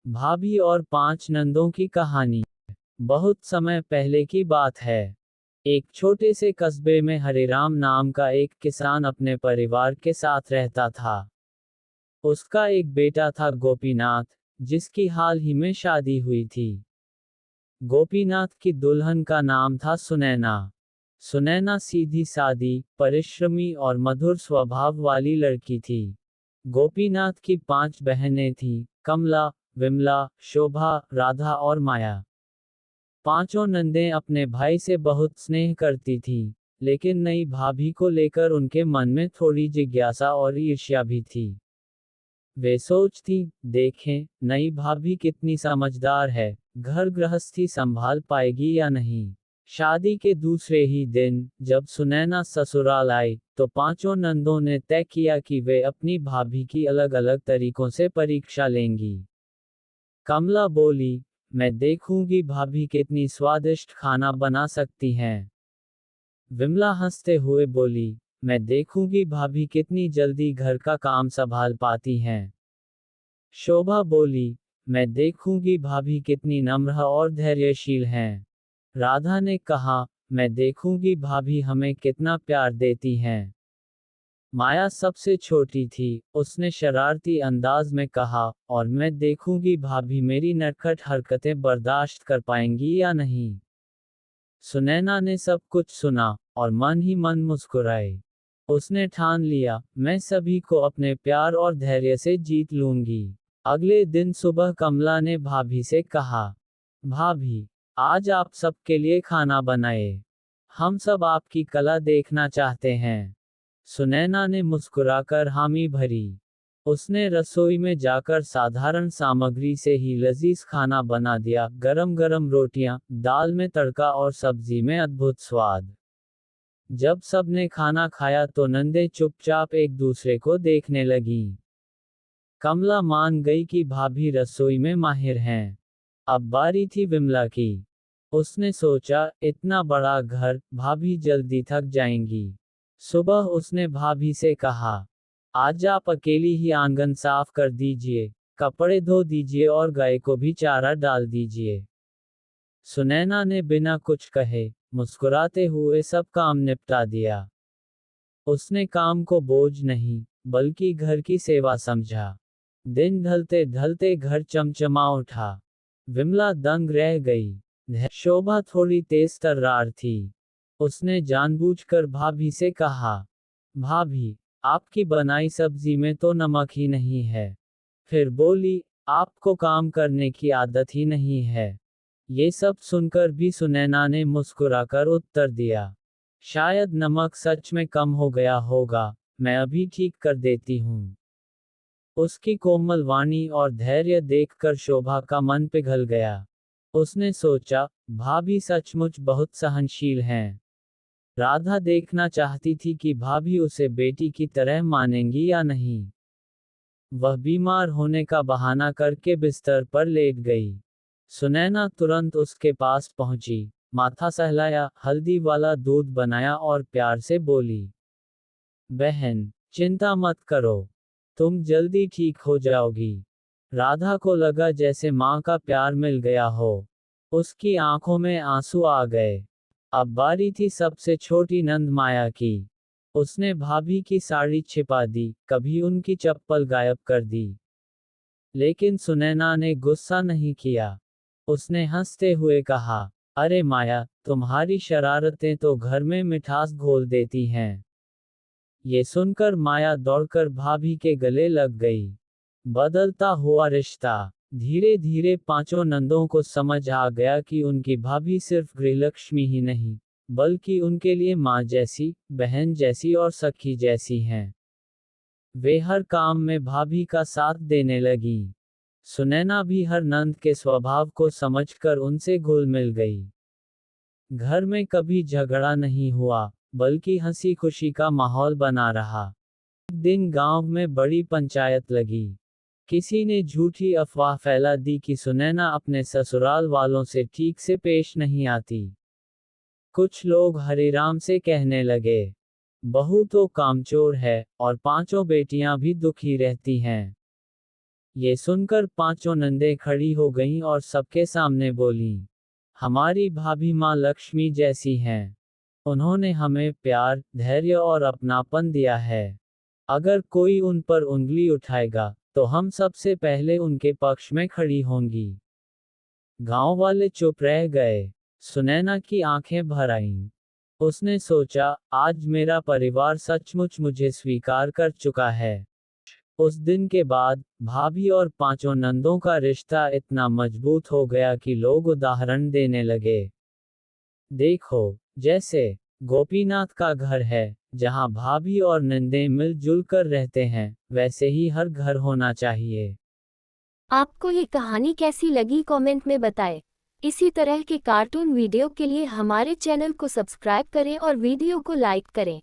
भाभी और 5 नंदों की कहानी। बहुत समय पहले की बात है। एक छोटे से कस्बे में हरिराम नाम का एक किसान अपने परिवार के साथ रहता था। उसका एक बेटा था गोपीनाथ, जिसकी हाल ही में शादी हुई थी। गोपीनाथ की दुल्हन का नाम था सुनैना। सुनैना सीधी सादी, परिश्रमी और मधुर स्वभाव वाली लड़की थी। गोपीनाथ की 5 बहनें थीं, कमला, विमला, शोभा, राधा और माया। पांचों नंदें अपने भाई से बहुत स्नेह करती थीं, लेकिन नई भाभी को लेकर उनके मन में थोड़ी जिज्ञासा और ईर्ष्या भी थी। वे सोचती, देखें, नई भाभी कितनी समझदार है, घर गृहस्थी संभाल पाएगी या नहीं। शादी के दूसरे ही दिन, जब सुनैना ससुराल आई, तो पांचों नंदों ने तय किया कि वे अपनी भाभी की अलग अलग तरीकों से परीक्षा लेंगी। कमला बोली, मैं देखूंगी भाभी कितनी स्वादिष्ट खाना बना सकती हैं। विमला हंसते हुए बोली, मैं देखूंगी भाभी कितनी जल्दी घर का काम संभाल पाती हैं। शोभा बोली, मैं देखूंगी भाभी कितनी नम्र और धैर्यशील हैं। राधा ने कहा, मैं देखूंगी भाभी हमें कितना प्यार देती हैं। माया सबसे छोटी थी, उसने शरारती अंदाज में कहा, और मैं देखूंगी भाभी मेरी नटखट हरकतें बर्दाश्त कर पाएंगी या नहीं। सुनैना ने सब कुछ सुना, और मन ही मन मुस्कुराई। उसने ठान लिया, मैं सभी को अपने प्यार और धैर्य से जीत लूंगी। अगले दिन सुबह कमला ने भाभी से कहा, भाभी, आज आप सबके लिए खाना बनाए। हम सब आपकी कला देखना चाहते हैं। सुनैना ने मुस्कुराकर हामी भरी। उसने रसोई में जाकर साधारण सामग्री से ही लजीज खाना बना दिया, गरम गरम रोटियां, दाल में तड़का और सब्जी में अद्भुत स्वाद। जब सबने खाना खाया तो नंदे चुपचाप एक दूसरे को देखने लगीं। कमला मान गई कि भाभी रसोई में माहिर हैं। अब बारी थी विमला की। उसने सोचा, इतना बड़ा घर, भाभी जल्दी थक जाएंगी। सुबह उसने भाभी से कहा, आज आप अकेली ही आंगन साफ कर दीजिए, कपड़े धो दीजिए और गाय को भी चारा डाल दीजिए। सुनैना ने बिना कुछ कहे, मुस्कुराते हुए सब काम निपटा दिया। उसने काम को बोझ नहीं, बल्कि घर की सेवा समझा। दिन ढलते ढलते घर चमचमा उठा। विमला दंग रह गई। शोभा थोड़ी तेज तर्रार थी। उसने जानबूझकर भाभी से कहा, भाभी, आपकी बनाई सब्जी में तो नमक ही नहीं है। फिर बोली, आपको काम करने की आदत ही नहीं है। ये सब सुनकर भी सुनैना ने मुस्कुराकर उत्तर दिया, शायद नमक सच में कम हो गया होगा, मैं अभी ठीक कर देती हूँ। उसकी कोमल वाणी और धैर्य देखकर शोभा का मन पिघल गया। उसने सोचा, भाभी सचमुच बहुत सहनशील हैं। राधा देखना चाहती थी कि भाभी उसे बेटी की तरह मानेंगी या नहीं। वह बीमार होने का बहाना करके बिस्तर पर लेट गई। सुनैना तुरंत उसके पास पहुंची, माथा सहलाया, हल्दी वाला दूध बनाया और प्यार से बोली, बहन, चिंता मत करो, तुम जल्दी ठीक हो जाओगी। राधा को लगा जैसे माँ का प्यार मिल गया हो। उसकी आंखों में आंसू आ गए। अब बारी थी सबसे छोटी नंद माया की। उसने भाभी की साड़ी छिपा दी, कभी उनकी चप्पल गायब कर दी। लेकिन सुनैना ने गुस्सा नहीं किया। उसने हंसते हुए कहा, अरे माया, तुम्हारी शरारतें तो घर में मिठास घोल देती हैं। ये सुनकर माया दौड़कर भाभी के गले लग गई। बदलता हुआ रिश्ता। धीरे धीरे पांचों नंदों को समझ आ गया कि उनकी भाभी सिर्फ गृहलक्ष्मी ही नहीं, बल्कि उनके लिए माँ जैसी, बहन जैसी और सखी जैसी हैं। वे हर काम में भाभी का साथ देने लगीं। सुनैना भी हर नंद के स्वभाव को समझकर उनसे घुल मिल गई। घर में कभी झगड़ा नहीं हुआ, बल्कि हंसी खुशी का माहौल बना रहा। एक दिन गांव में बड़ी पंचायत लगी। किसी ने झूठी अफवाह फैला दी कि सुनैना अपने ससुराल वालों से ठीक से पेश नहीं आती। कुछ लोग हरिराम से कहने लगे, बहू तो कामचोर है, और पांचों बेटियां भी दुखी रहती हैं। ये सुनकर पांचों नंदे खड़ी हो गईं और सबके सामने बोलीं, हमारी भाभी माँ लक्ष्मी जैसी हैं। उन्होंने हमें प्यार, धैर्य और अपनापन दिया है। अगर कोई उन पर उंगली उठाएगा, तो हम सबसे पहले उनके पक्ष में खड़ी होंगी। गांव वाले चुप रह गए। सुनैना की आंखें भर आईं। उसने सोचा, आज मेरा परिवार सचमुच मुझे स्वीकार कर चुका है। उस दिन के बाद भाभी और पांचों नंदों का रिश्ता इतना मजबूत हो गया कि लोग उदाहरण देने लगे। देखो, जैसे गोपीनाथ का घर है, जहां भाभी और नंदे मिलजुल कर रहते हैं, वैसे ही हर घर होना चाहिए। आपको ये कहानी कैसी लगी कमेंट में बताएं। इसी तरह के कार्टून वीडियो के लिए हमारे चैनल को सब्सक्राइब करें और वीडियो को लाइक करें।